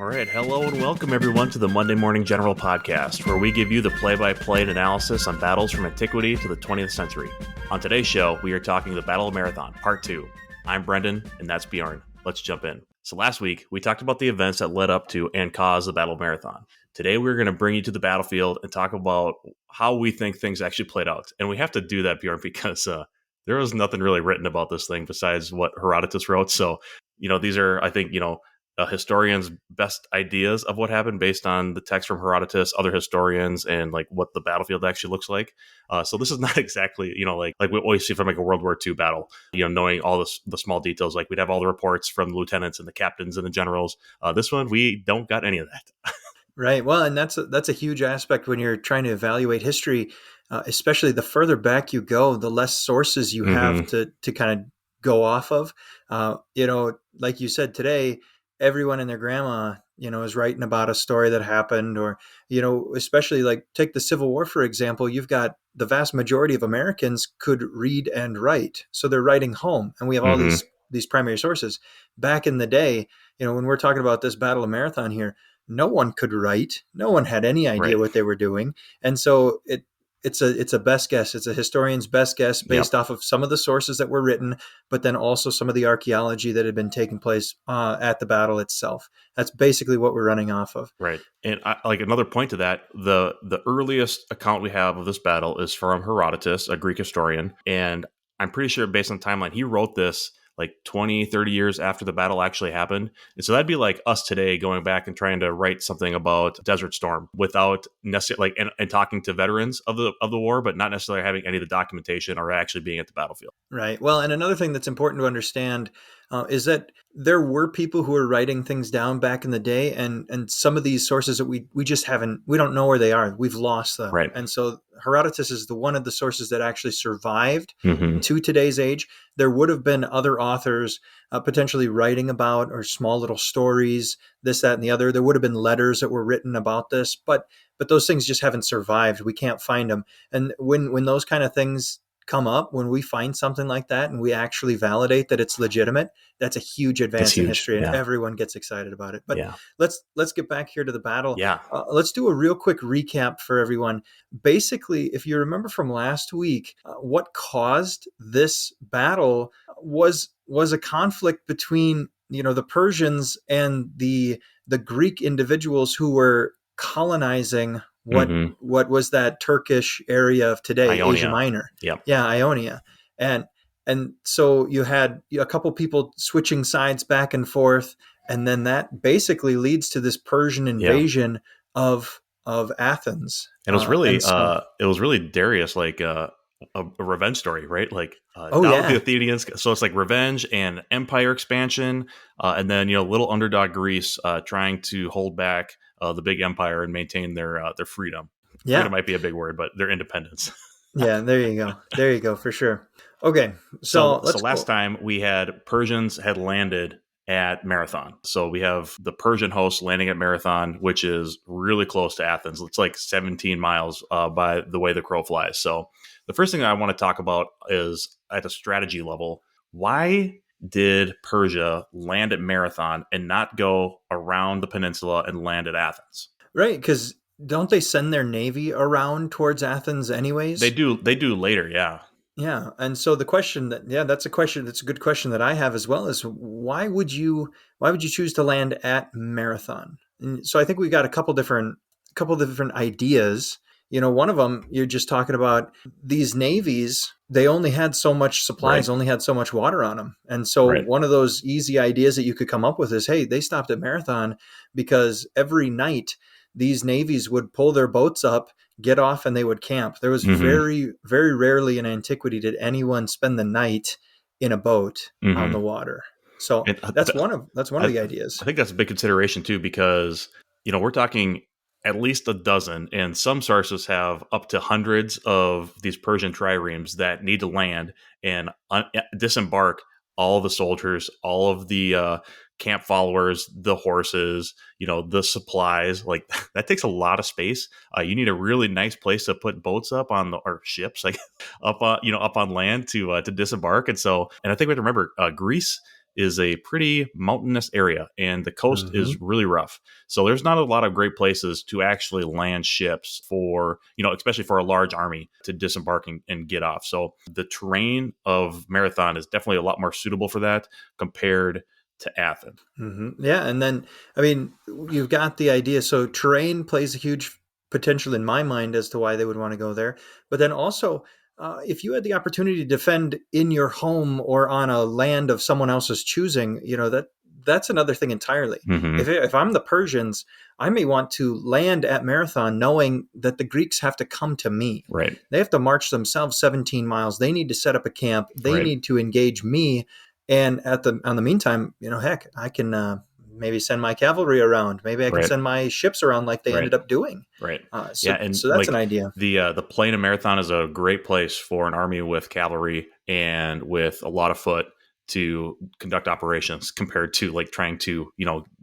All right, hello and welcome everyone to the Monday Morning General Podcast, where we give you the play-by-play analysis on battles from antiquity to the 20th century. On today's show, we are talking the Battle of Marathon, Part 2. I'm Brendon, and that's Bjorn. Let's jump in. So last week, we talked about the events that led up to and caused the Battle of Marathon. Today, we're going to bring you to the battlefield and talk about how we think things actually played out. And we have to do that, Bjorn, because there was nothing really written about this thing besides what Herodotus wrote. So, these are, I think, a historian's best ideas of what happened based on the text from Herodotus, other historians, and like what the battlefield actually looks like. So this is not exactly, like we always see from like a World War II battle, knowing all the small details. Like we'd have all the reports from the lieutenants and the captains and the generals. This one, we don't got any of that. Right. Well, and that's a huge aspect when you're trying to evaluate history, especially the further back you go, the less sources you have to kind of go off of. Like you said today, everyone and their grandma, is writing about a story that happened, or, especially like take the Civil War, for example. You've got the vast majority of Americans could read and write. So they're writing home, and we have all these primary sources. Back in the day, when we're talking about this Battle of Marathon here, no one could write. No one had any idea what they were doing. And so it's a best guess. It's a historian's best guess based off of some of the sources that were written, but then also some of the archaeology that had been taking place at the battle itself. That's basically what we're running off of. Right. And like another point to that, the earliest account we have of this battle is from Herodotus, a Greek historian. And I'm pretty sure based on the timeline, he wrote this like 20, 30 years after the battle actually happened. And so that'd be like us today going back and trying to write something about Desert Storm without necessarily and talking to veterans of the war, but not necessarily having any of the documentation or actually being at the battlefield. Right. Well, and another thing that's important to understand is that there were people who were writing things down back in the day, and some of these sources that we don't know where they are. We've lost them. Right. And so Herodotus is one of the sources that actually survived to today's age. There would have been other authors potentially writing about, or small little stories, this, that, and the other. There would have been letters that were written about this, but those things just haven't survived. We can't find them. And when those kind of things come up, when we find something like that and we actually validate that it's legitimate, that's a huge advance in history, and everyone gets excited about it. But let's get back here to the battle. Let's do a real quick recap for everyone. Basically, if you remember from last week, what caused this battle was a conflict between the Persians and the Greek individuals who were colonizing what was that Turkish area of today, Ionia. Asia Minor. Ionia. And so you had a couple people switching sides back and forth, and then that basically leads to this Persian invasion of Athens. And it was really Darius, like a revenge story, right? Like the Athenians. So it's like revenge and empire expansion, and then little underdog Greece trying to hold back the big empire and maintain their freedom. Yeah, freedom might be a big word, but their independence. Yeah, there you go for sure. Okay, so last time we had Persians had landed at Marathon. So we have the Persian host landing at Marathon, which is really close to Athens. It's like 17 miles by the way the crow flies. So the first thing I want to talk about is at a strategy level, why did Persia land at Marathon and not go around the peninsula and land at Athens? Right, because don't they send their navy around towards Athens anyways? They do later, yeah. Yeah, and so the question that's a good question that I have as well, is why would you choose to land at Marathon? And so I think we got a couple different ideas. One of them, you're just talking about these navies, they only had so much supplies, only had so much water on them. And so one of those easy ideas that you could come up with is, hey, they stopped at Marathon because every night these navies would pull their boats up, get off, and they would camp. There was very, very rarely in antiquity did anyone spend the night in a boat on the water. So that's one of the ideas. I think that's a big consideration too, because we're talking at least a dozen, and some sources have up to hundreds of these Persian triremes that need to land and disembark all the soldiers, all of the camp followers, the horses, the supplies. Like that takes a lot of space. You need a really nice place to put boats up or ships, like up on land to disembark. And I think we have to remember Greece is a pretty mountainous area, and the coast is Mm-hmm. really rough. So there's not a lot of great places to actually land ships for, especially for a large army to disembark and get off. So the terrain of Marathon is definitely a lot more suitable for that compared to Athens. Mm-hmm. Yeah, and then you've got the idea. So terrain plays a huge potential in my mind as to why they would want to go there. But then also, if you had the opportunity to defend in your home or on a land of someone else's choosing, that's another thing entirely. Mm-hmm. If I'm the Persians, I may want to land at Marathon knowing that the Greeks have to come to me. Right. They have to march themselves 17 miles. They need to set up a camp. They Right. need to engage me. And on the meantime, heck, I can maybe send my cavalry around. Maybe I can Right. send my ships around like they Right. ended up doing. Right. So Yeah, and that's an like idea. the plain of Marathon is a great place for an army with cavalry and with a lot of foot to conduct operations compared to like trying to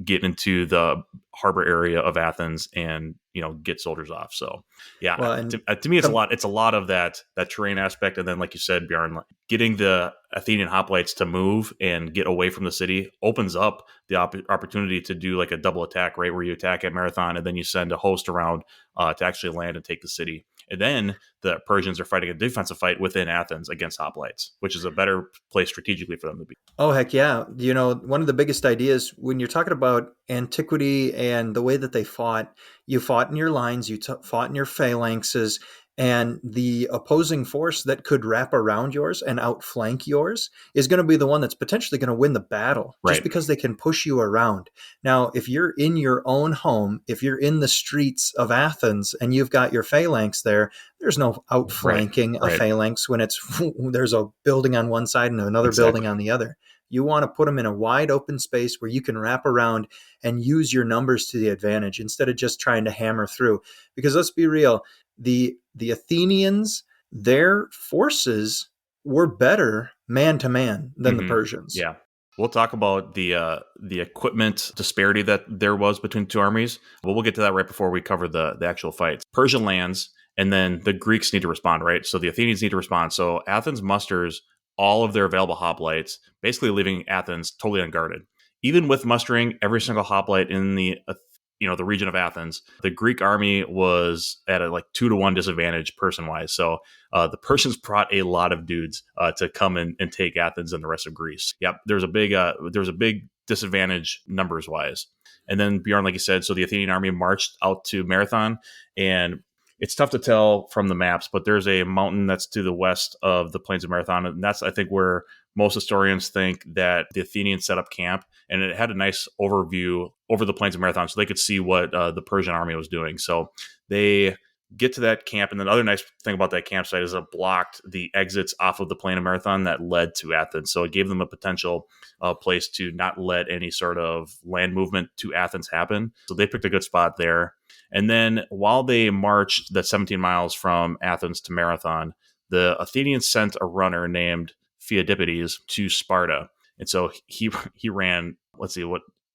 get into the harbor area of Athens and get soldiers off. So yeah, Well, and to me it's a lot of that terrain aspect, and then like you said, Bjorn, like, getting the Athenian hoplites to move and get away from the city opens up the opportunity to do like a double attack, right, where you attack at Marathon and then you send a host around to actually land and take the city. And then the Persians are fighting a defensive fight within Athens against hoplites, which is a better place strategically for them to be. oh, heck yeah. One of the biggest ideas when you're talking about antiquity and the way that they fought, you fought in your lines, fought in your phalanxes, and the opposing force that could wrap around yours and outflank yours is going to be the one that's potentially going to win the battle just Right. because they can push you around. Now, if you're in your own home, if you're in the streets of Athens and you've got your phalanx there, there's no outflanking a Right. phalanx when there's a building on one side and another Exactly. building on the other. You want to put them in a wide open space where you can wrap around and use your numbers to the advantage instead of just trying to hammer through. Because let's be real, the Athenians, their forces were better man to man than the Persians. Yeah. We'll talk about the equipment disparity that there was between the two armies, but we'll get to that right before we cover the actual fights. Persia lands, and then the Greeks need to respond, right? So the Athenians need to respond. So Athens musters all of their available hoplites, basically leaving Athens totally unguarded. Even with mustering every single hoplite in the region of Athens, the Greek army was at a like 2-to-1 disadvantage person wise. So the Persians brought a lot of dudes to come and take Athens and the rest of Greece. Yep, there's a big disadvantage numbers wise. And then Bjorn, like you said, so the Athenian army marched out to Marathon, and it's tough to tell from the maps, but there's a mountain that's to the west of the plains of Marathon, and that's I think where most historians think that the Athenians set up camp, and it had a nice overview over the plains of Marathon, so they could see what the Persian army was doing. So they get to that camp, and the other nice thing about that campsite is it blocked the exits off of the plain of Marathon that led to Athens. So it gave them a potential place to not let any sort of land movement to Athens happen. So they picked a good spot there. And then while they marched the 17 miles from Athens to Marathon, the Athenians sent a runner named Pheidippides to Sparta. And so he ran,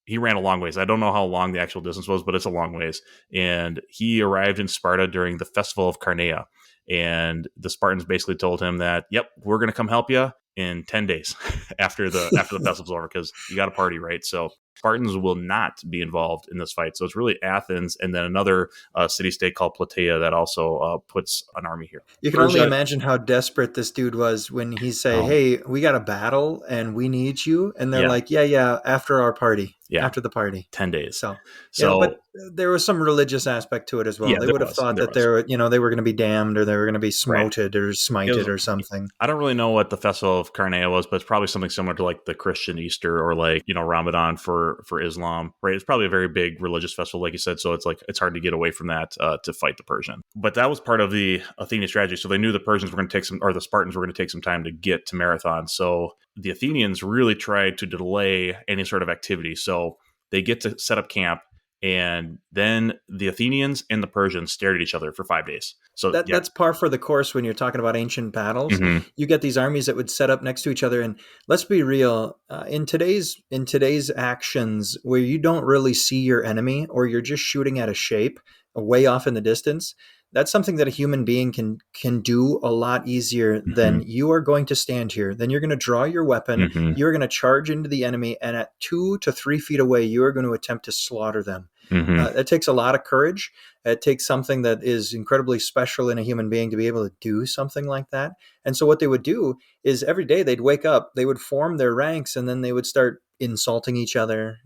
he ran a long ways. I don't know how long the actual distance was, but it's a long ways. And he arrived in Sparta during the festival of Carnea. And the Spartans basically told him that, yep, we're going to come help you in 10 days after the festival's over, because you got a party, right? So Spartans will not be involved in this fight. So it's really Athens and then another city-state called Plataea that also puts an army here. You can only imagine how desperate this dude was when he say, hey, we got a battle and we need you. And they're like, yeah, after our party. Yeah. After the party. 10 days. So but there was some religious aspect to it as well. Yeah, they would have thought that they were going to be damned, or they were going to be smoted or smited or something. I don't really know what the festival of Carnea was, but it's probably something similar to like the Christian Easter or like, Ramadan for Islam, right? It's probably a very big religious festival, like you said. So it's like, it's hard to get away from that to fight the Persian. But that was part of the Athenian strategy. So they knew the Persians were going to the Spartans were going to take some time to get to Marathon. So the Athenians really tried to delay any sort of activity. So they get to set up camp, and then the Athenians and the Persians stared at each other for 5 days. So that's par for the course when you're talking about ancient battles. Mm-hmm. You get these armies that would set up next to each other, and let's be real, in today's actions where you don't really see your enemy, or you're just shooting at a shape way off in the distance, That's something that a human being can do a lot easier than you are going to stand here. Then you're going to draw your weapon. You're going to charge into the enemy. And at 2 to 3 feet away, you are going to attempt to slaughter them. That takes a lot of courage. It takes something that is incredibly special in a human being to be able to do something like that. And so what they would do is every day they'd wake up, they would form their ranks, and then they would start insulting each other,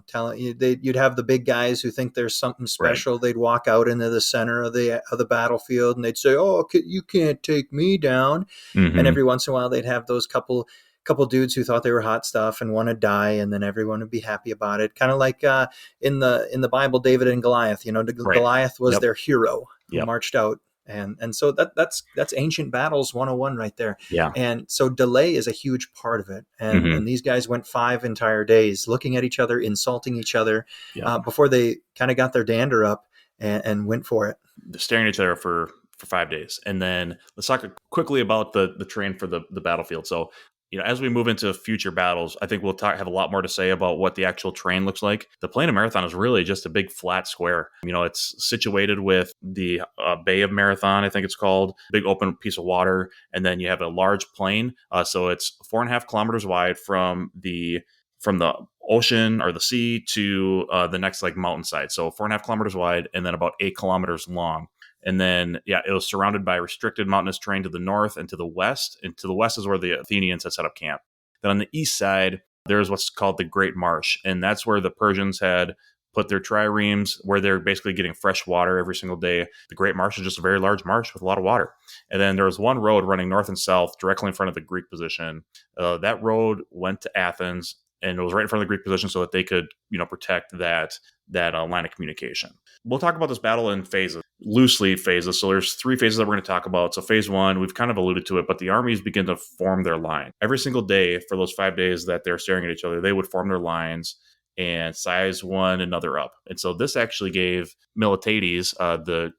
telling you you'd have the big guys who think there's something special. Right. They'd walk out into the center of the battlefield and they'd say, "Oh, you can't take me down." And every once in a while they'd have those couple dudes who thought they were hot stuff and want to die, and then everyone would be happy about it. Kind of like in the Bible, David and Goliath. Right. Goliath was their hero who marched out. And so that's ancient battles 101 right there. Yeah. And so delay is a huge part of it. And these guys went 5 entire days looking at each other, insulting each other before they kind of got their dander up and went for it. They're staring at each other for 5 days. And then let's talk quickly about the terrain for the battlefield. So, as we move into future battles, I think we'll have a lot more to say about what the actual terrain looks like. The plain of Marathon is really just a big flat square. It's situated with the Bay of Marathon, I think it's called, big open piece of water. And then you have a large plain. So it's 4.5 kilometers wide from the ocean or the sea to the next mountainside. So 4.5 kilometers wide and then about 8 kilometers long. And then, it was surrounded by restricted mountainous terrain to the north and to the west. And to the west is where the Athenians had set up camp. Then on the east side, there's what's called the Great Marsh. And that's where the Persians had put their triremes, where they're basically getting fresh water every single day. The Great Marsh is just a very large marsh with a lot of water. And then there was one road running north and south directly in front of the Greek position. That road went to Athens, and it was right in front of the Greek position so that they could, protect that line of communication. We'll talk about this battle in phases, loosely phases. So there's 3 phases that we're going to talk about. So phase 1, we've kind of alluded to it, but the armies begin to form their line. Every single day for those 5 days that they're staring at each other, they would form their lines and size one another up. And so this actually gave Miltiades,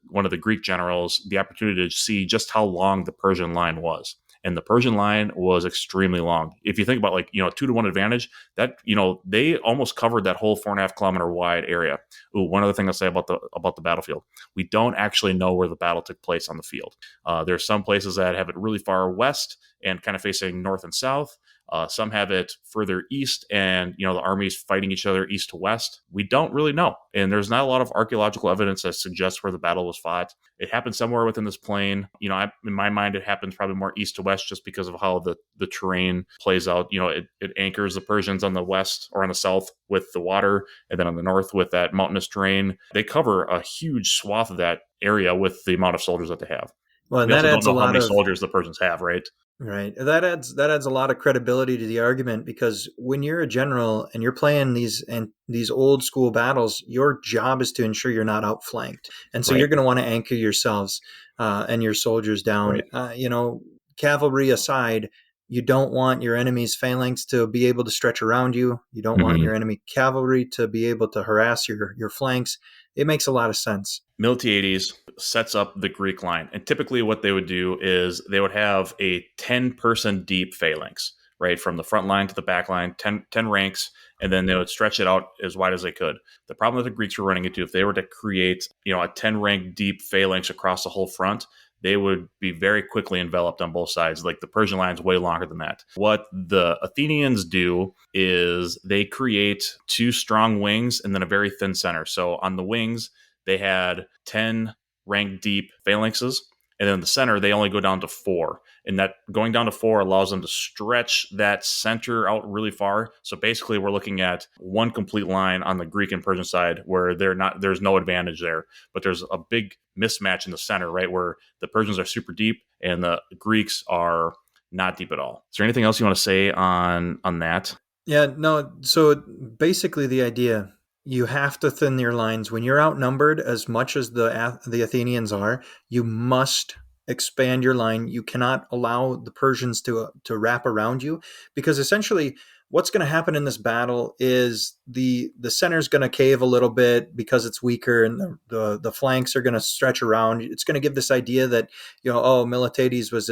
one of the Greek generals, the opportunity to see just how long the Persian line was. And the Persian line was extremely long. If you think about 2-to-1 advantage, that, they almost covered that whole 4.5 kilometer wide area. Ooh, one other thing I'll say about the battlefield. We don't actually know where the battle took place on the field. There's some places that have it really far west and kind of facing north and south. Some have it further east and, the armies fighting each other east to west. We don't really know. And there's not a lot of archaeological evidence that suggests where the battle was fought. It happened somewhere within this plain. In my mind, it happens probably more east to west just because of how the terrain plays out. It anchors the Persians on the west or on the south with the water, and then on the north with that mountainous terrain. They cover a huge swath of that area with the amount of soldiers that they have. Well, and we that also adds don't know a how lot many of soldiers the Persians have, right? Right. That adds a lot of credibility to the argument, because when you're a general and you're playing these old school battles, your job is to ensure you're not outflanked. And so you're going to want to anchor yourselves and your soldiers down. Right. Cavalry aside, you don't want your enemy's phalanx to be able to stretch around you. You don't want your enemy cavalry to be able to harass your flanks. It makes a lot of sense. Miltiades sets up the Greek line. And typically what they would do is they would have a 10-person deep phalanx, right? From the front line to the back line, 10 ranks, and then they would stretch it out as wide as they could. The problem that the Greeks were running into, if they were to create, a 10-rank deep phalanx across the whole front, they would be very quickly enveloped on both sides. Like the Persian line's way longer than that. What the Athenians do is they create 2 strong wings and then a very thin center. So on the wings, they had 10 rank deep phalanxes. And then in the center, they only go down to 4. And that going down to 4 allows them to stretch that center out really far. So basically, we're looking at one complete line on the Greek and Persian side where there's no advantage there. But there's a big mismatch in the center, right? Where the Persians are super deep and the Greeks are not deep at all. Is there anything else you want to say on that? Yeah, no. So basically the idea, you have to thin your lines. When you're outnumbered as much as the Athenians are, you must expand your line. You cannot allow the Persians to wrap around you, because essentially what's going to happen in this battle is the center is going to cave a little bit because it's weaker, and the flanks are going to stretch around. It's going to give this idea that, Miltiades was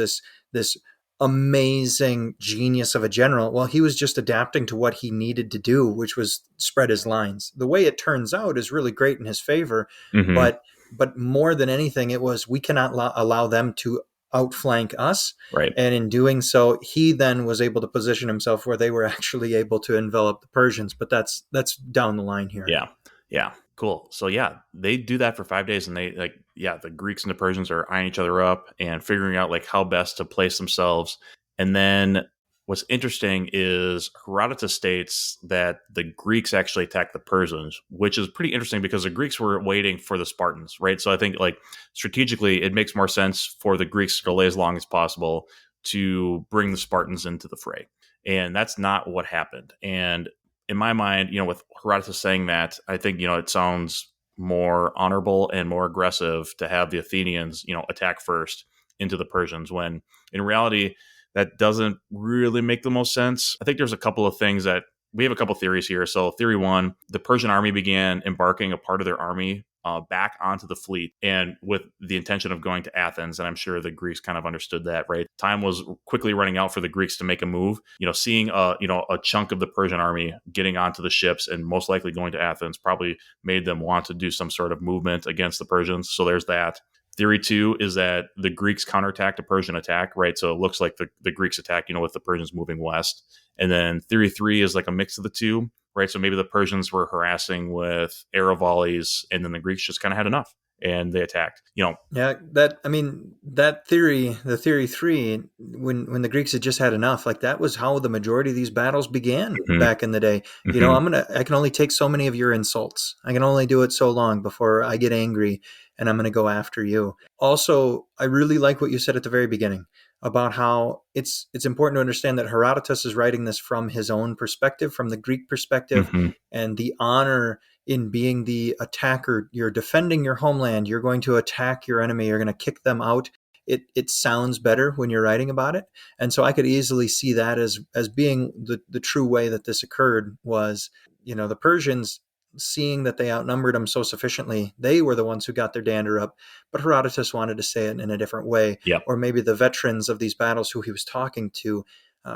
this amazing genius of a general. Well, he was just adapting to what he needed to do, which was spread his lines. The way it turns out is really great in his favor, but but more than anything, it was we cannot allow them to outflank us. Right. And in doing so, he then was able to position himself where they were actually able to envelop the Persians. But that's down the line here. Yeah. Yeah. Cool. So yeah, they do that for 5 days, and they the Greeks and the Persians are eyeing each other up and figuring out like how best to place themselves. And then what's interesting is Herodotus states that the Greeks actually attacked the Persians, which is pretty interesting because the Greeks were waiting for the Spartans, right? So I think like strategically, it makes more sense for the Greeks to delay as long as possible to bring the Spartans into the fray. And that's not what happened. And in my mind, with Herodotus saying that, I think, it sounds more honorable and more aggressive to have the Athenians, attack first into the Persians, when in reality, that doesn't really make the most sense. I think there's a couple of things that we have a couple theories here. So theory one, the Persian army began embarking a part of their army back onto the fleet, and with the intention of going to Athens. And I'm sure the Greeks kind of understood that, right? Time was quickly running out for the Greeks to make a move. Seeing a chunk of the Persian army getting onto the ships and most likely going to Athens probably made them want to do some sort of movement against the Persians. So there's that. Theory two is that the Greeks counterattacked a Persian attack, right? So it looks like the Greeks attack, with the Persians moving west. And then theory three is like a mix of the two, right? So maybe the Persians were harassing with arrow volleys, and then the Greeks just kind of had enough and they attacked. Yeah, that theory, the theory three, when the Greeks had just had enough, like that was how the majority of these battles began back in the day. I can only take so many of your insults. I can only do it so long before I get angry and I'm going to go after you. Also, I really like what you said at the very beginning about how it's important to understand that Herodotus is writing this from his own perspective, from the Greek perspective, and the honor in being the attacker. You're defending your homeland. You're going to attack your enemy. You're going to kick them out. It sounds better when you're writing about it. And so I could easily see that as being the true way that this occurred was, the Persians, seeing that they outnumbered them so sufficiently, they were the ones who got their dander up. But Herodotus wanted to say it in a different way. Yep. Or maybe the veterans of these battles who he was talking to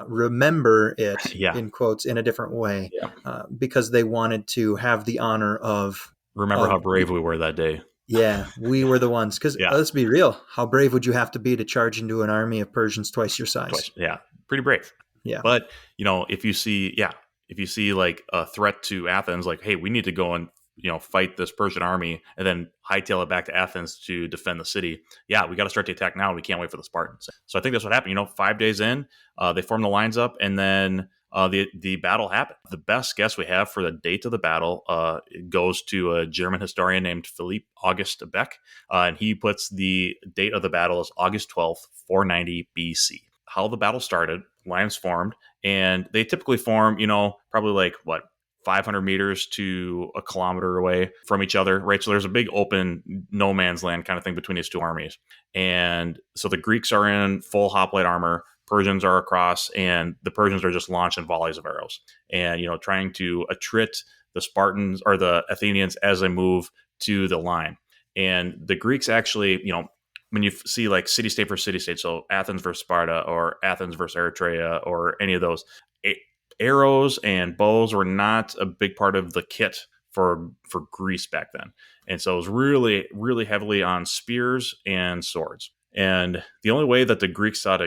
remember it, in quotes, in a different way, because they wanted to have the honor of... Remember how brave we were that day. Yeah, we were the ones. Because let's be real, how brave would you have to be to charge into an army of Persians twice your size? Yeah, pretty brave. Yeah. But, if you see like a threat to Athens, like, hey, we need to go and, fight this Persian army and then hightail it back to Athens to defend the city. Yeah, we got to start the attack now. We can't wait for the Spartans. So I think that's what happened. 5 days in, they formed the lines up, and then the battle happened. The best guess we have for the date of the battle goes to a German historian named Philipp August Beck, and he puts the date of the battle as August 12th, 490 BC. How the battle started, lines formed, and they typically form, probably like 500 meters to a kilometer away from each other, right? So there's a big open no man's land kind of thing between these two armies. And so the Greeks are in full hoplite armor, Persians are across, and the Persians are just launching volleys of arrows and, trying to attrit the Spartans or the Athenians as they move to the line. And the Greeks actually, when you see like city-state versus city-state, so Athens versus Sparta or Athens versus Eritrea or any of those, arrows and bows were not a big part of the kit for Greece back then. And so it was really, really heavily on spears and swords. And the only way that the Greeks thought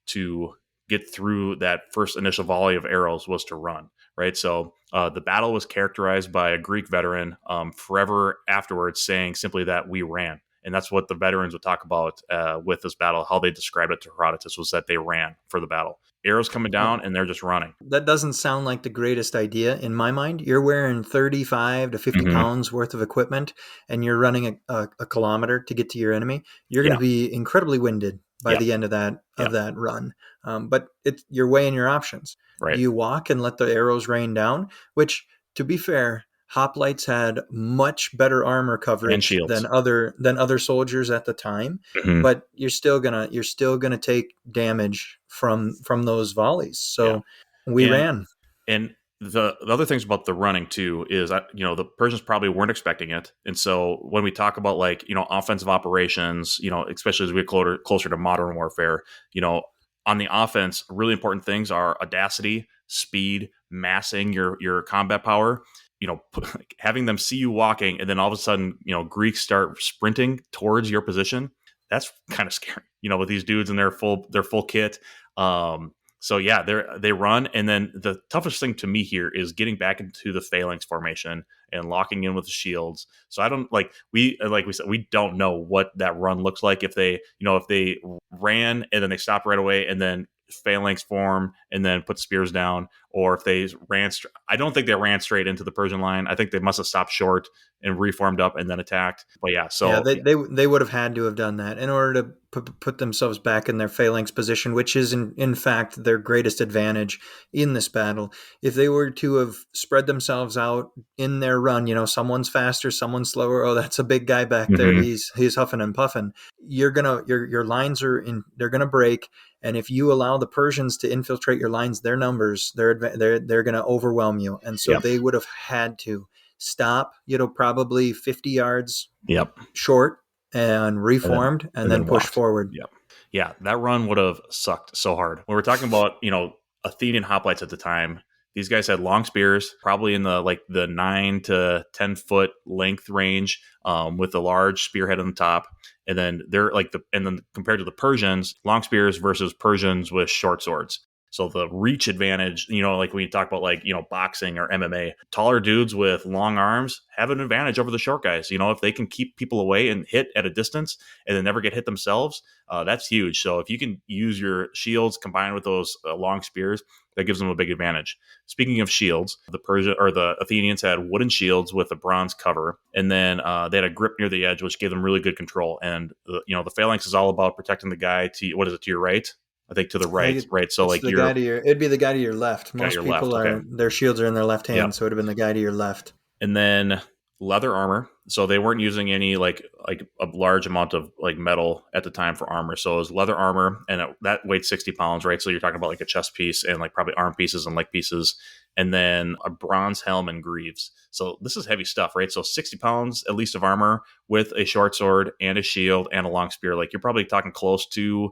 to get through that first initial volley of arrows was to run, right? So the battle was characterized by a Greek veteran forever afterwards saying simply that we ran. And that's what the veterans would talk about with this battle. How they described it to Herodotus was that they ran for the battle. Arrows coming down, and they're just running. That doesn't sound like the greatest idea in my mind. You're wearing 35 to 50 pounds worth of equipment, and you're running a kilometer to get to your enemy. You're going to be incredibly winded by the end of that run. But you're weighing your options. Right. You walk and let the arrows rain down, which, to be fair, hoplites had much better armor coverage than other soldiers at the time, but you're still gonna take damage from those volleys. So we ran. And the other things about the running too is the Persians probably weren't expecting it, and so when we talk about offensive operations, especially as we get closer to modern warfare, on the offense, really important things are audacity, speed, massing your combat power. having them see you walking, and then all of a sudden, Greeks start sprinting towards your position. That's kind of scary, with these dudes in their full kit. So yeah, they run, and then the toughest thing to me here is getting back into the phalanx formation and locking in with the shields. So I don't like we said, we don't know what that run looks like if they ran and then they stopped right away and then phalanx form and then put spears down, or if they ran. I don't think they ran straight into the Persian line. I think they must have stopped short and reformed up and then attacked. But yeah, they would have had to have done that in order to put themselves back in their phalanx position, which is in fact their greatest advantage in this battle. If they were to have spread themselves out in their run, someone's faster, someone's slower. Oh, that's a big guy back there. He's huffing and puffing. Your lines they're gonna break. And if you allow the Persians to infiltrate your lines, their numbers, they're going to overwhelm you. And so they would have had to stop, probably 50 yards short and reformed and then push forward. Yep. Yeah, that run would have sucked so hard. When we're talking about, Athenian hoplites at the time, these guys had long spears, probably in the 9 to 10 foot length range, with a large spearhead on the top. And then and then compared to the Persians, long spears versus Persians with short swords. So the reach advantage, like when you talk about boxing or MMA, taller dudes with long arms have an advantage over the short guys. If they can keep people away and hit at a distance and then never get hit themselves, that's huge. So if you can use your shields combined with those long spears, that gives them a big advantage. Speaking of shields, the Athenians had wooden shields with a bronze cover, and then they had a grip near the edge, which gave them really good control. And the phalanx is all about protecting the guy to your right. I think to the right, right. So it'd be the guy to your left. Most people their shields are in their left hand, so it would have been the guy to your left. And then leather armor. So they weren't using any like a large amount of metal at the time for armor. So it was leather armor, and that weighed 60 pounds, right? So you're talking about a chest piece and probably arm pieces and leg pieces, and then a bronze helm and greaves. So this is heavy stuff, right? So 60 pounds at least of armor with a short sword and a shield and a long spear. You're probably talking close to,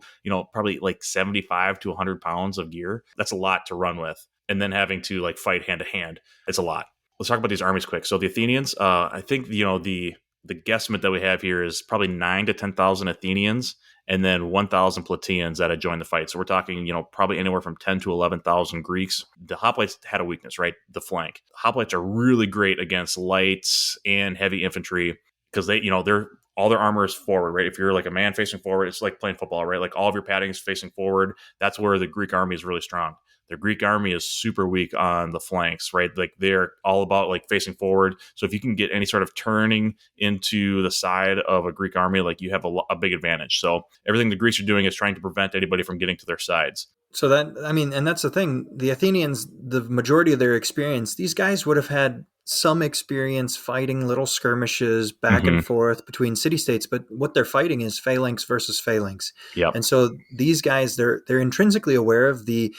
probably 75 to 100 pounds of gear. That's a lot to run with. And then having to fight hand to hand. It's a lot. Let's talk about these armies quick. So the Athenians, I think, the guesstimate that we have here is probably 9 to 10,000 Athenians and then 1,000 Plataeans that had joined the fight. So we're talking, probably anywhere from 10 to 11,000 Greeks. The hoplites had a weakness, right? The flank. Hoplites are really great against lights and heavy infantry because they're all their armor is forward, right? If you're a man facing forward, it's like playing football, right? All of your padding is facing forward. That's where the Greek army is really strong. The Greek army is super weak on the flanks, right? They're all about facing forward. So if you can get any sort of turning into the side of a Greek army, you have a big advantage. So everything the Greeks are doing is trying to prevent anybody from getting to their sides. So and that's the thing. The Athenians, the majority of their experience, these guys would have had some experience fighting little skirmishes back and forth between city-states, but what they're fighting is phalanx versus phalanx. Yep. And so these guys, they're intrinsically aware of the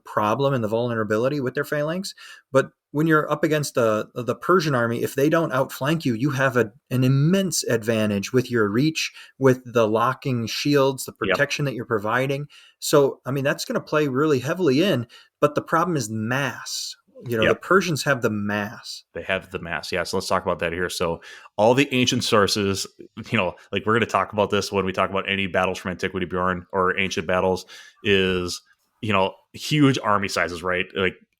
problem and the vulnerability with their phalanx. But when you're up against the Persian army, if they don't outflank you, you have an immense advantage with your reach, with the locking shields, the protection that you're providing. So, that's going to play really heavily in, but the problem is mass. The Persians have the mass. They have the mass. Yeah. So let's talk about that here. So all the ancient sources, we're going to talk about this when we talk about any battles from antiquity, Bjorn, or ancient battles is, huge army sizes, right?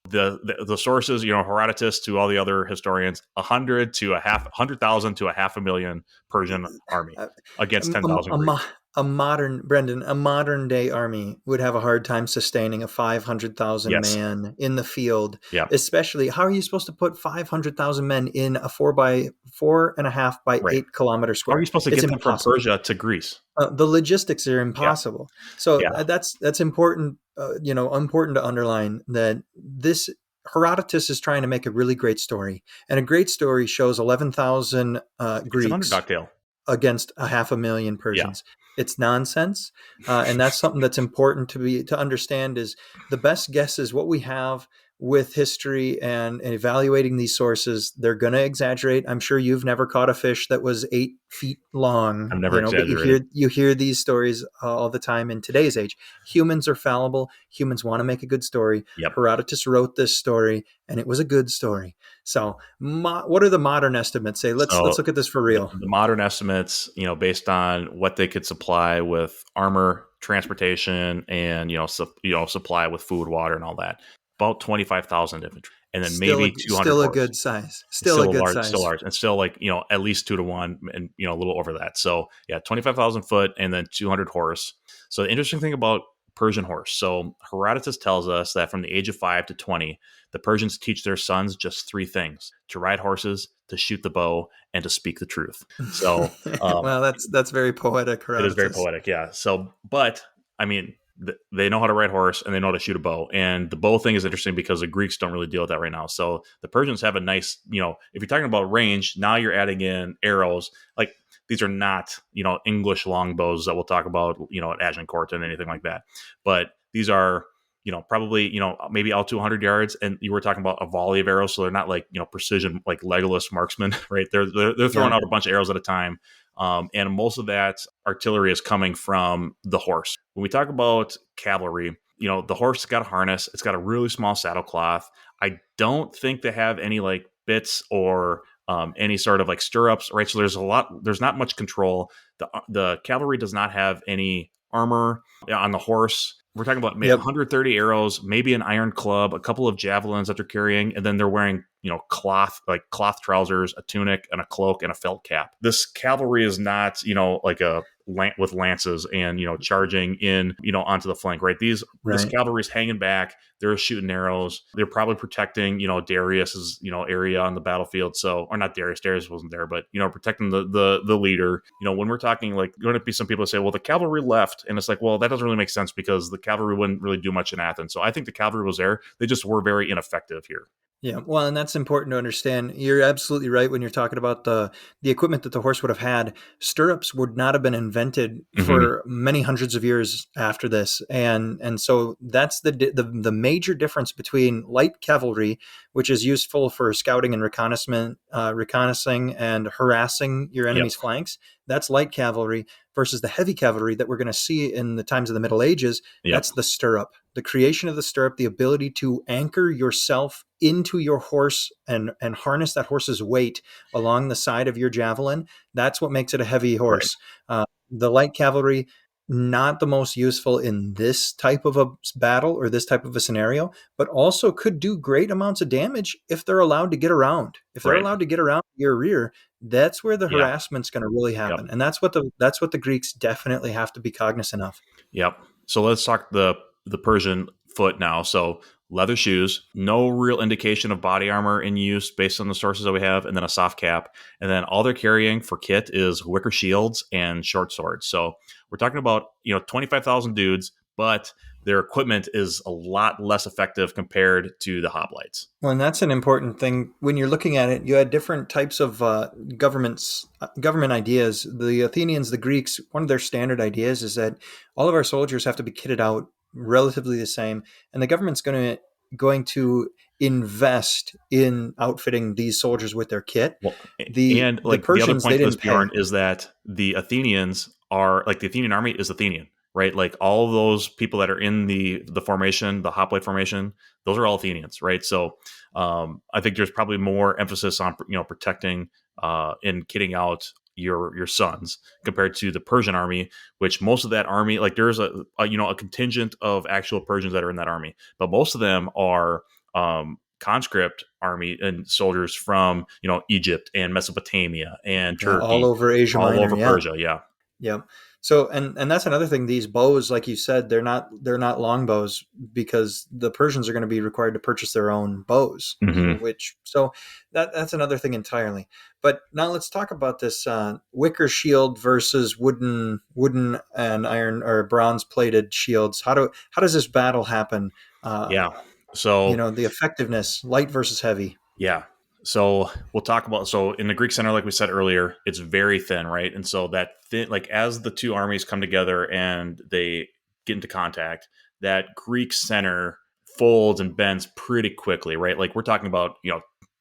The sources, Herodotus to all the other historians, 100,000 to a half a million Persian army against 10,000 Greeks. A modern day army would have a hard time sustaining a 500,000 man in the field. Yeah. Especially, how are you supposed to put 500,000 men in a 4.5 by 8 kilometer square? How are you supposed to get them from Persia to Greece? The logistics are impossible. Yeah. So that's important. Important to underline that this Herodotus is trying to make a really great story, and a great story shows 11,000 Greeks. It's an underdog tale against a 500,000 Persians. Yeah. It's nonsense, and that's something that's important to understand. Is the best guess is what we have with history and evaluating these sources, they're going to exaggerate. I'm sure you've never caught a fish that was 8 feet long, I've never but exaggerated. you hear these stories all the time in today's age. Humans are fallible. Humans want to make a good story. Yep. Herodotus wrote this story, and it was a good story. So, what are the modern estimates say? Let's look at this for real. The modern estimates, based on what they could supply with armor, transportation, and supply with food, water, and all that, about 25,000 infantry, and then maybe 200 still a horse. good size. Still a good size. Still large, and still at least 2 to 1, and a little over that. So yeah, 25,000 foot, and then 200 horse. So the interesting thing about Persian horse. So Herodotus tells us that from the age of 5 to 20, the Persians teach their sons just 3 things: to ride horses, to shoot the bow, and to speak the truth. So, well, that's very poetic, Herodotus. It is very poetic, yeah. So, but I mean, they know how to ride horse and they know how to shoot a bow. And the bow thing is interesting because the Greeks don't really deal with that right now. So the Persians have a nice, if you're talking about range, now you're adding in arrows. Like, these are not, English longbows that we'll talk about, at Agincourt and anything like that. But these are, probably, maybe out to 100 yards. And you were talking about a volley of arrows. So they're not like, precision, like Legolas marksmen, right? They're throwing out a bunch of arrows at a time. And most of that artillery is coming from the horse. When we talk about cavalry, the horse got a harness. It's got a really small saddle cloth. I don't think they have any like bits or any sort of like stirrups, right? So there's not much control. The cavalry does not have any armor on the horse. We're talking about maybe 130 arrows, maybe an iron club, a couple of javelins that they're carrying, and then they're wearing, cloth trousers, a tunic, and a cloak, and a felt cap. This cavalry is not, like with lances and, charging in, onto the flank, right? This cavalry is hanging back. They're shooting arrows. They're probably protecting, Darius's, area on the battlefield. So, or not Darius wasn't there, but, protecting the leader. When we're talking, like, going to be some people say, well, the cavalry left. And it's like, well, that doesn't really make sense because the cavalry wouldn't really do much in Athens. So I think the cavalry was there. They just were very ineffective here. Yeah, well, and that's important to understand. You're absolutely right when you're talking about the equipment that the horse would have had. Stirrups would not have been invented for many hundreds of years after this, and so that's the major difference between light cavalry, which is useful for scouting and reconnaissing and harassing your enemy's flanks. That's light cavalry versus the heavy cavalry that we're going to see in the times of the Middle Ages. That's the stirrup, the creation of the stirrup, the ability to anchor yourself into your horse and harness that horse's weight along the side of your javelin. That's what makes it a heavy horse. Right. The light cavalry, not the most useful in this type of a battle or this type of a scenario, but also could do great amounts of damage if they're allowed to get around. If they're allowed to get around your rear, that's where the harassment's going to really happen. And that's what the Greeks definitely have to be cognizant of. Yep. So let's talk the Persian foot now. So leather shoes, no real indication of body armor in use based on the sources that we have, and then a soft cap. And then all they're carrying for kit is wicker shields and short swords. So we're talking about, 25,000 dudes, but their equipment is a lot less effective compared to the hoplites. Well, and that's an important thing. When you're looking at it, you had different types of government ideas. The Athenians, the Greeks, one of their standard ideas is that all of our soldiers have to be kitted out relatively the same, and the government's going to invest in outfitting these soldiers with their kit. Well, the Persians, the other point to this, Bjorn, is that the Athenians are like the Athenian army is Athenian, right? Like all of those people that are in the formation, the hoplite formation, those are all Athenians, right? So I think there's probably more emphasis on protecting and kitting out your sons compared to the Persian army, which most of that army, like there's a contingent of actual Persians that are in that army, but most of them are conscript army and soldiers from Egypt and Mesopotamia and Turkey, all over Asia Minor, all over Persia. Yeah. So and that's another thing. These bows, like you said, they're not long bows because the Persians are going to be required to purchase their own bows, so that's another thing entirely. But now let's talk about this wicker shield versus wooden and iron or bronze plated shields. How does this battle happen? So the effectiveness, light versus heavy. Yeah. So we'll talk about, so in the Greek center, like we said earlier, it's very thin, right? And so that thin, like as the two armies come together and they get into contact, that Greek center folds and bends pretty quickly, right? Like we're talking about,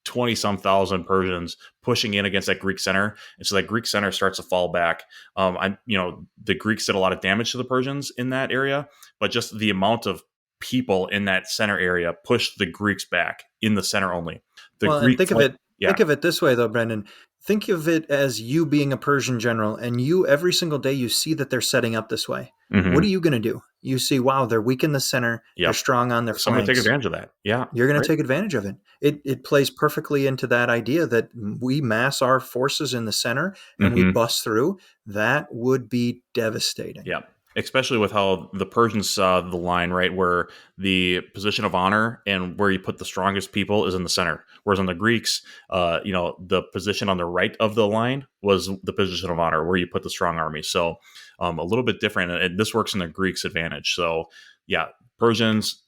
20 some thousand Persians pushing in against that Greek center. And so that Greek center starts to fall back. The Greeks did a lot of damage to the Persians in that area, but just the amount of people in that center area pushed the Greeks back in the center only. And think of it this way though, Brendon. Think of it as you being a Persian general, and you every single day you see that they're setting up this way. Mm-hmm. What are you going to do? You see, wow, they're weak in the center. Yep. They're strong on their flanks. I'm going to take advantage of that. Yeah, you're going to take advantage of it. It plays perfectly into that idea that we mass our forces in the center and we bust through. That would be devastating. Yeah. Especially with how the Persians saw the line, right, where the position of honor and where you put the strongest people is in the center. Whereas on the Greeks, the position on the right of the line was the position of honor where you put the strong army. So a little bit different. And this works in the Greeks' advantage. So, yeah, Persians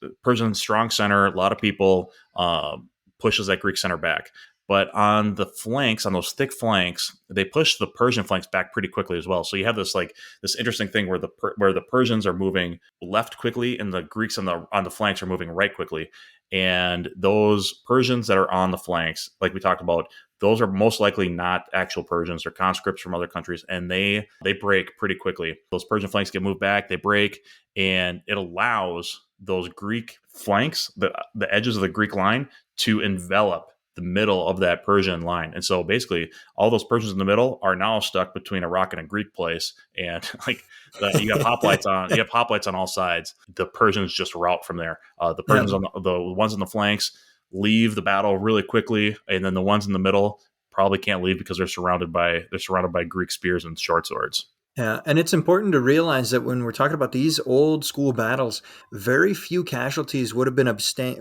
strong center, a lot of people pushes that Greek center back. But on the flanks, on those thick flanks, they push the Persian flanks back pretty quickly as well. So you have this interesting thing where the Persians are moving left quickly, and the Greeks on the flanks are moving right quickly. And those Persians that are on the flanks, like we talked about, those are most likely not actual Persians. They're conscripts from other countries, and they break pretty quickly. Those Persian flanks get moved back, they break, and it allows those Greek flanks, the edges of the Greek line, to envelop the middle of that Persian line. And so basically all those Persians in the middle are now stuck between a rock and a Greek place. And you have hoplites on all sides. The Persians just rout from there. The Persians on the ones on the flanks leave the battle really quickly. And then the ones in the middle probably can't leave because they're surrounded by Greek spears and short swords. Yeah, and it's important to realize that when we're talking about these old school battles, very few casualties would have been obtained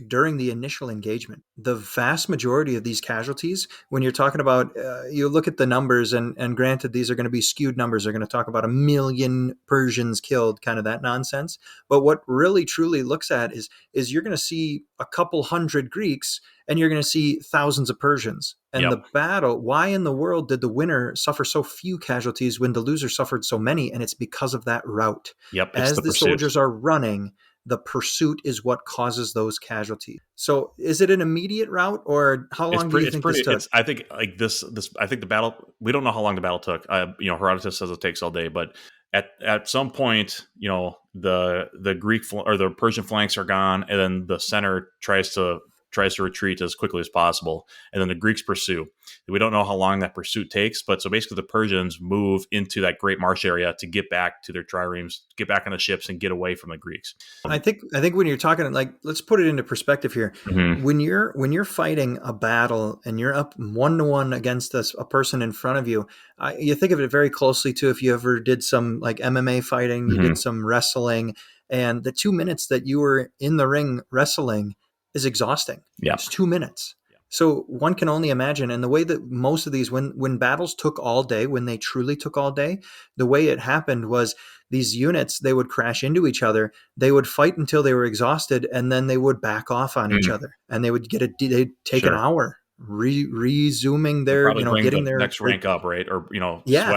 during the initial engagement. The vast majority of these casualties, when you're talking about, you look at the numbers, and granted, these are going to be skewed numbers. They're going to talk about 1 million Persians killed, kind of that nonsense. But what really truly looks at is you're going to see a couple hundred Greeks, and you're going to see thousands of Persians. And the battle, why in the world did the winner suffer so few casualties when the loser suffered so many? And it's because of that rout. As the soldiers are running, the pursuit is what causes those casualties. So is it an immediate rout, or how long do you think this took? I think I think the battle, we don't know how long the battle took. Herodotus says it takes all day, but at some point, the Greek or the Persian flanks are gone, and then the center tries to retreat as quickly as possible, and then the Greeks pursue. We don't know how long that pursuit takes, but so basically the Persians move into that great marsh area to get back to their triremes, get back on the ships, and get away from the Greeks. I think when you're talking, let's put it into perspective here. When you're fighting a battle and you're up 1-to-1 against a person in front of you, you think of it very closely to if you ever did some MMA fighting, you did some wrestling, and the 2 minutes that you were in the ring wrestling is exhausting. It's 2 minutes. So one can only imagine. And the way that most of these, when battles took all day, when they truly took all day, the way it happened was these units, they would crash into each other. They would fight until they were exhausted, and then they would back off on each other, and they'd take an hour resuming their, getting their next rank up, right? Or,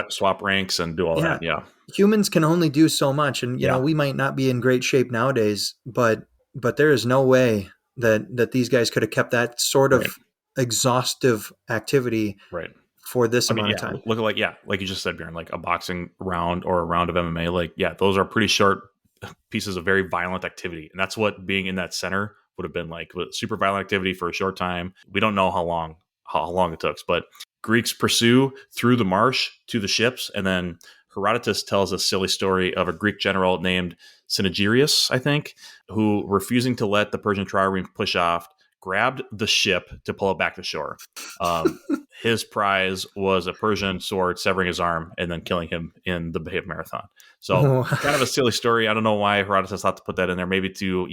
swap ranks and do all that. Yeah. Humans can only do so much. And, we might not be in great shape nowadays, but there is no way that these guys could have kept that sort of exhaustive activity for this amount of time. Look like you just said, Bjorn, like a boxing round or a round of MMA, those are pretty short pieces of very violent activity. And that's what being in that center would have been like, with super violent activity for a short time. We don't know how long it took, but Greeks pursue through the marsh to the ships. And then Herodotus tells a silly story of a Greek general named Cynaegirus, I think, who, refusing to let the Persian trireme push off, grabbed the ship to pull it back to shore. His prize was a Persian sword severing his arm and then killing him in the Bay of Marathon. So kind of a silly story. I don't know why Herodotus thought to put that in there, maybe to,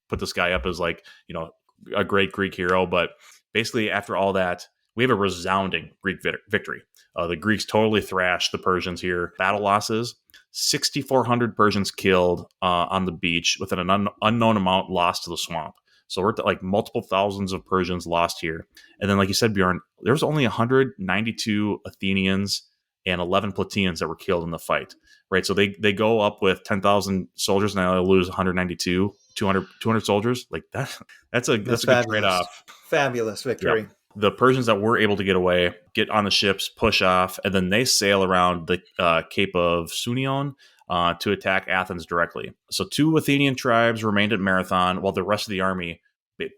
put this guy up as a great Greek hero. But basically after all that, we have a resounding Greek victory. The Greeks totally thrashed the Persians here. Battle losses, 6,400 Persians killed on the beach, with an unknown amount lost to the swamp. So we're at multiple thousands of Persians lost here. And then, like you said, Bjorn, there was only 192 Athenians and 11 platoons that were killed in the fight. Right, so they go up with 10,000 soldiers, and they lose 192, 200 soldiers. Like that's a good trade off. Fabulous victory. Yep. The Persians that were able to get away get on the ships, push off, and then they sail around the Cape of Sunion to attack Athens directly. So 2 Athenian tribes remained at Marathon, while the rest of the army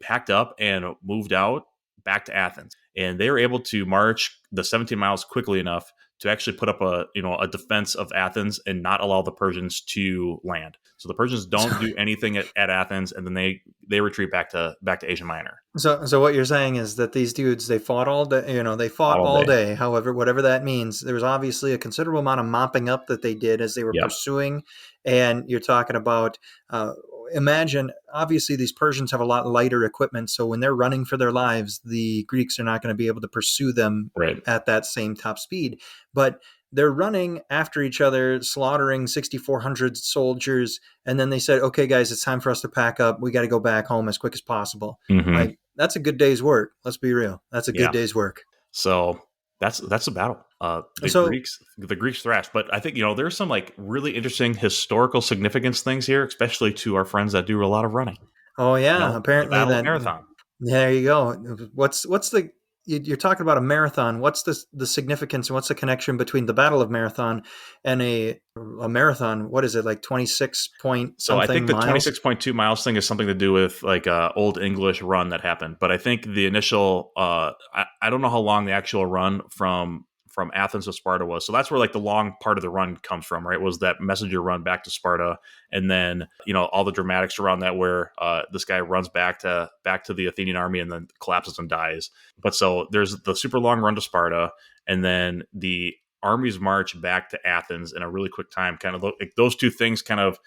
packed up and moved out back to Athens. And they were able to march the 17 miles quickly enough to actually put up a defense of Athens and not allow the Persians to land. So the Persians don't do anything at Athens, and then they retreat back to Asia Minor. So what you're saying is that these dudes, they fought all day. They fought all day. However, whatever that means, there was obviously a considerable amount of mopping up that they did as they were pursuing. And you're talking about. Imagine, obviously, these Persians have a lot lighter equipment, so when they're running for their lives, the Greeks are not going to be able to pursue them at that same top speed. But they're running after each other, slaughtering 6,400 soldiers, and then they said, okay, guys, it's time for us to pack up. We got to go back home as quick as possible. Mm-hmm. Like, that's a good day's work. Let's be real. That's a good day's work. So that's a battle. The Greeks thrashed, but I think there's some like really interesting historical significance things here, especially to our friends that do a lot of running. Oh yeah, apparently the marathon. There you go. What's the you're talking about a marathon? What's the significance and what's the connection between the Battle of Marathon and a marathon? What is it, like 26 point something? So I think the miles? 26.2 miles thing is something to do with like a old English run that happened. But I think the initial I don't know how long the actual run from Athens to Sparta was. So that's where like the long part of the run comes from, right? Was that messenger run back to Sparta, and then all the dramatics around that where this guy runs back to the Athenian army and then collapses and dies. But so there's the super long run to Sparta, and then the army's march back to Athens in a really quick time. Kind of like those two things kind of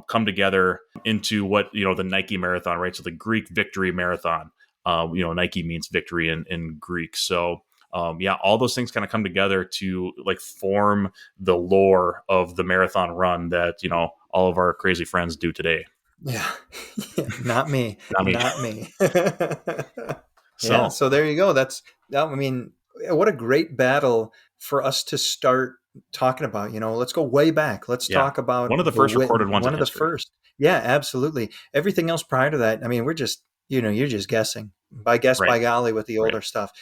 come together into what the Nike marathon, right? So the Greek victory marathon. Nike means victory in Greek, so. All those things kind of come together to like form the lore of the marathon run that all of our crazy friends do today. Yeah, not me. Not me. So there you go. I mean, what a great battle for us to start talking about. Let's go way back. Let's talk about one of the first recorded ones. One of the first. Yeah, absolutely. Everything else prior to that, I mean, we're just. You're just guessing. By golly with the older stuff.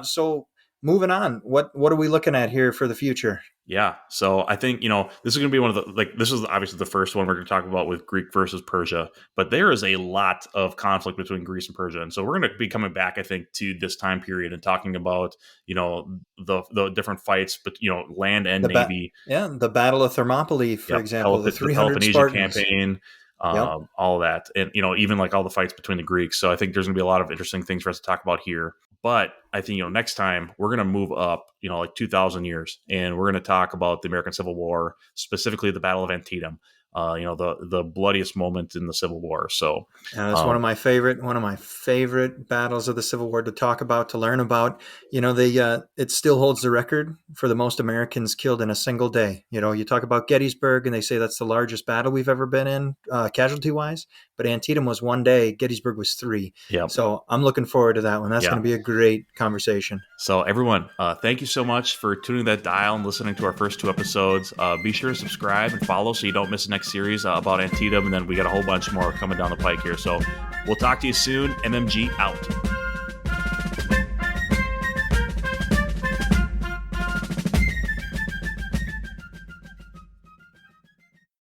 So moving on, what are we looking at here for the future? Yeah. So I think, this is going to be one of the, this is obviously the first one we're going to talk about with Greek versus Persia, but there is a lot of conflict between Greece and Persia. And so we're going to be coming back, I think, to this time period and talking about, the different fights, but, land and navy. The Battle of Thermopylae, for example, the 300 Spartans. Campaign. All of that. And, even like all the fights between the Greeks. So I think there's going to be a lot of interesting things for us to talk about here. But I think, next time we're going to move up, like 2,000 years, and we're going to talk about the American Civil War, specifically the Battle of Antietam, the bloodiest moment in the Civil War. So it's one of my favorite battles of the Civil War to talk about, to learn about. It still holds the record for the most Americans killed in a single day. You talk about Gettysburg, and they say that's the largest battle we've ever been in, casualty wise. But Antietam was 1 day. Gettysburg was 3. Yep. So I'm looking forward to that one. That's going to be a great conversation. So everyone, thank you so much for tuning that dial and listening to our first 2 episodes. Be sure to subscribe and follow so you don't miss the next series about Antietam. And then we got a whole bunch more coming down the pike here. So we'll talk to you soon. MMG out.